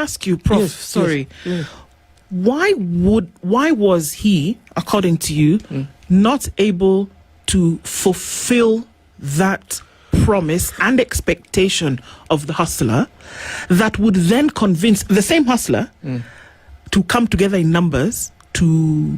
ask you, Prof? Yes, sorry. yes. Why was he, according to you, not able to fulfill that promise and expectation of the hustler that would then convince the same hustler to come together in numbers to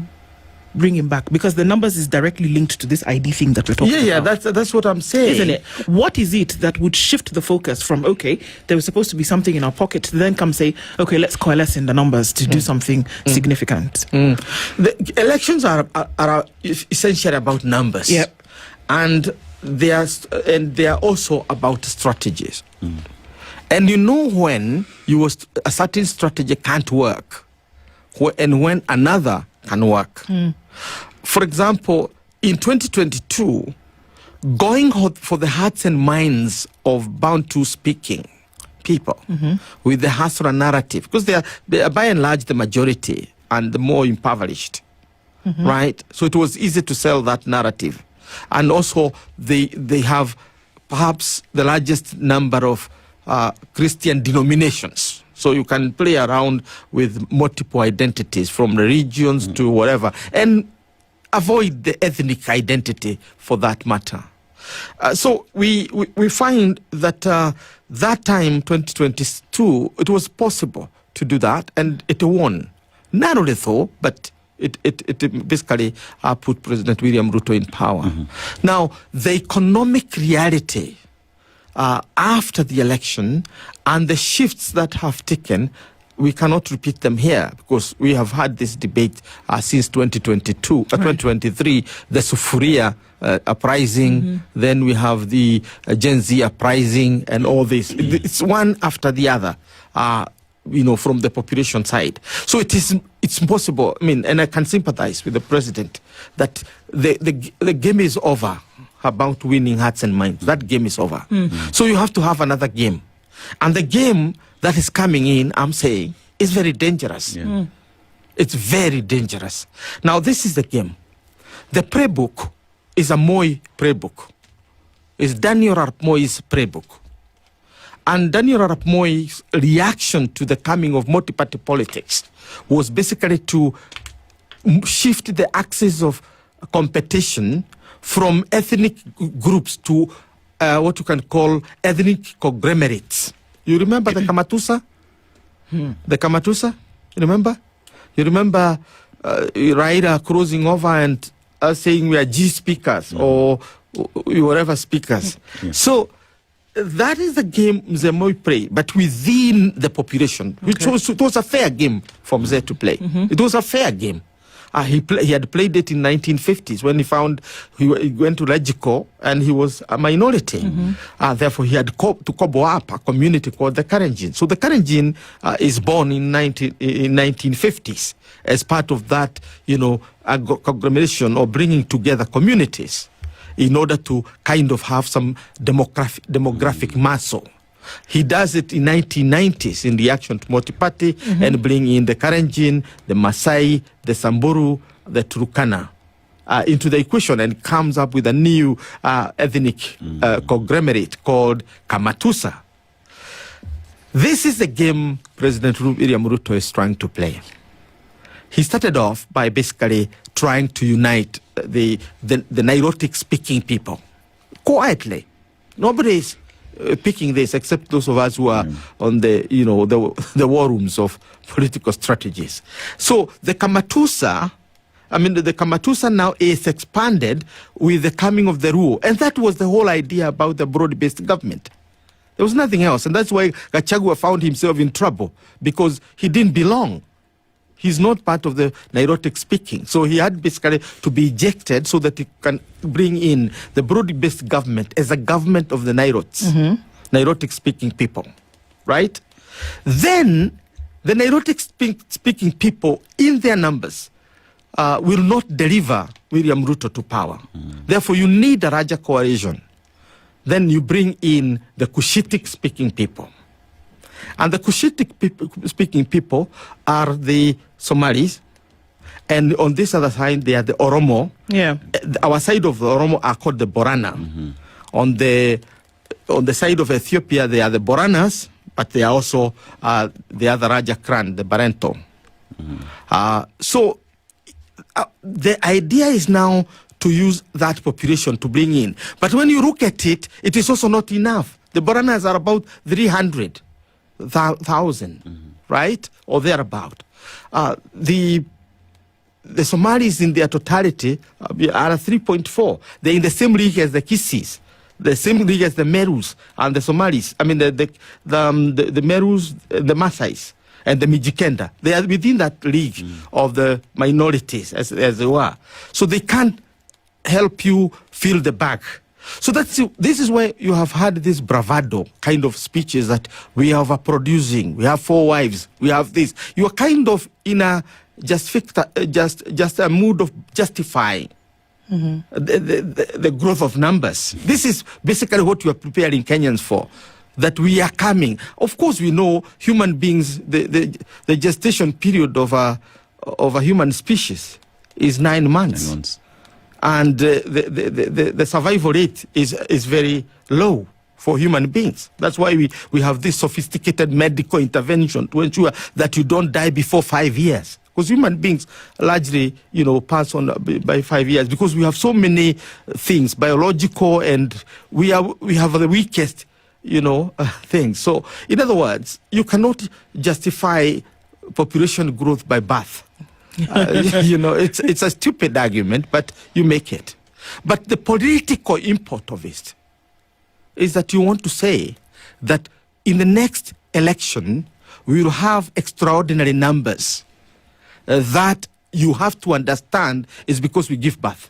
bring him back? Because the numbers is directly linked to this ID thing that we're talking about. Yeah, that's what I'm saying. Isn't it? What is it that would shift the focus from, okay, there was supposed to be something in our pocket, to then come say, okay, let's coalesce in the numbers to do something significant? The elections are essentially about numbers. Yep. And they are also about strategies. And you know when a certain strategy can't work, and when another can work. For example, in 2022, going for the hearts and minds of Bantu-speaking people with the Hustler narrative, because they are by and large the majority and the more impoverished, right? So it was easy to sell that narrative. And also, they have perhaps the largest number of Christian denominations. So you can play around with multiple identities from the regions to whatever, and avoid the ethnic identity for that matter. So we find that that time, 2022, it was possible to do that, and it won. Narrowly though, but it basically put President William Ruto in power. Now, the economic reality after the election and the shifts that have taken, we cannot repeat them here because we have had this debate since 2023, the Sufuria uprising, then we have the Gen Z uprising and all this. It's one after the other. From the population side. So it's possible, and I can sympathize with the president that the game is over about winning hearts and minds. That game is over. So you have to have another game. And the game that is coming in, I'm saying, is very dangerous. It's very dangerous. Now, this is the game. The playbook is a Moi playbook. It's Daniel Arap Moi's playbook. And Daniel Arap Moi's reaction to the coming of multi-party politics was basically to shift the axis of competition from ethnic groups to what you can call ethnic conglomerates. You remember the Kamatusa? The Kamatusa? You remember? You remember Raila crossing over and saying we are G speakers or whatever speakers. So that is the game Mzee Moi played, but within the population. It was a fair game for Mzee to play. It was a fair game. He had played it in 1950s when he went to Legico and he was a minority. Therefore, he had to cobble up a community called the Karenjin. So the Karenjin is born in 1950s as part of that, conglomeration or bringing together communities in order to kind of have some demographic muscle. He does it in 1990s in reaction to multi-party and bring in the Karenjin, the Maasai, the Samburu, the Turkana into the equation and comes up with a new ethnic conglomerate called Kamatusa. This is the game President William Ruto is trying to play. He started off by basically trying to unite the Nilotic-speaking people quietly. Nobody is picking this except those of us who are on the war rooms of political strategies. So the Kamatusa, the Kamatusa now is expanded with the coming of the Luo, and that was the whole idea about the broad-based government. There was nothing else, and that's why Gachagua found himself in trouble because he didn't belong. He's not part of the Nilotic speaking. So he had basically to be ejected so that he can bring in the broad-based government as a government of the Nilots, Nilotic speaking people, right? Then the Nilotic speaking people in their numbers will not deliver William Ruto to power. Therefore, you need a larger coalition. Then you bring in the Cushitic speaking people. And the Cushitic speaking people are the Somalis, and on this other side they are the Oromo. Our side of the Oromo are called the Borana. On the side of Ethiopia they are the Boranas, but they are also the other Raja clan, the Barento. So the idea is now to use that population to bring in. But when you look at it, it is also not enough. The Boranas are about 300,000, right? Or thereabout. The Somalis in their totality are 3.4. They're in the same league as the Kisis, the same league as the Merus and the Somalis. I mean, the Merus, the Masais, and the Mijikenda. They are within that league of the minorities as they were. So they can't help you fill the bag. So this is where you have had this bravado kind of speeches that we are overproducing, we have 4 wives, we have this. You are kind of in a just a mood of justifying the growth of numbers. This is basically what you are preparing Kenyans for, that we are coming. Of course, we know human beings, the gestation period of a human species is 9 months. 9 months. And the survival rate is very low for human beings. That's why we have this sophisticated medical intervention to ensure that you don't die before 5 years. Because human beings largely, pass on by 5 years because we have so many things, biological, and we have the weakest, things. So, in other words, you cannot justify population growth by birth. It's a stupid argument, but you make it. But the political import of it is that you want to say that in the next election, we will have extraordinary numbers that you have to understand is because we give birth.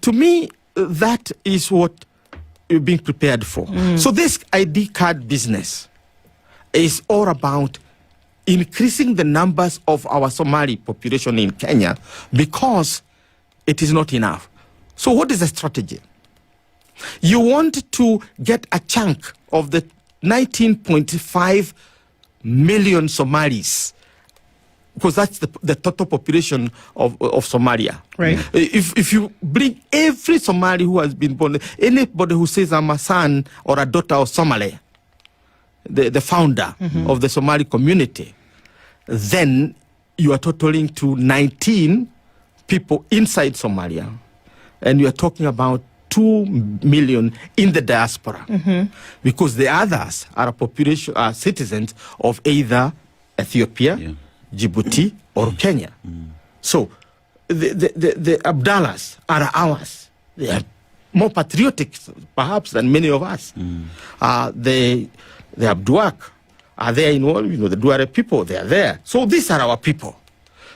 To me, that is what you're being prepared for. So this ID card business is all about increasing the numbers of our Somali population in Kenya because it is not enough. So what is the strategy? You want to get a chunk of the 19.5 million Somalis, because that's the total population of Somalia. Right. If you bring every Somali who has been born, anybody who says I'm a son or a daughter of Somali, the founder of the Somali community, then you are totaling to 19 people inside Somalia, and you are talking about 2 million in the diaspora, because the others are citizens of either Ethiopia, Djibouti, or Kenya. So the Abdallahs are ours. They are more patriotic, perhaps, than many of us. The Abduak are there in all, the Duare people, they are there. So these are our people.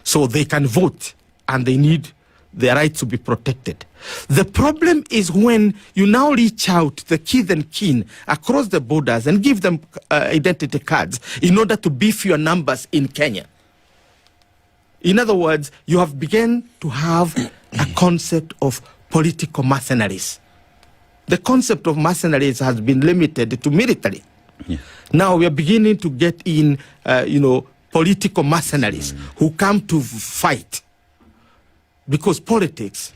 So they can vote, and they need their rights to be protected. The problem is when you now reach out to the kith and kin across the borders and give them identity cards in order to beef your numbers in Kenya. In other words, you have begun to have a concept of political mercenaries. The concept of mercenaries has been limited to military. Yeah. Now we are beginning to get in, political mercenaries who come to fight. Because politics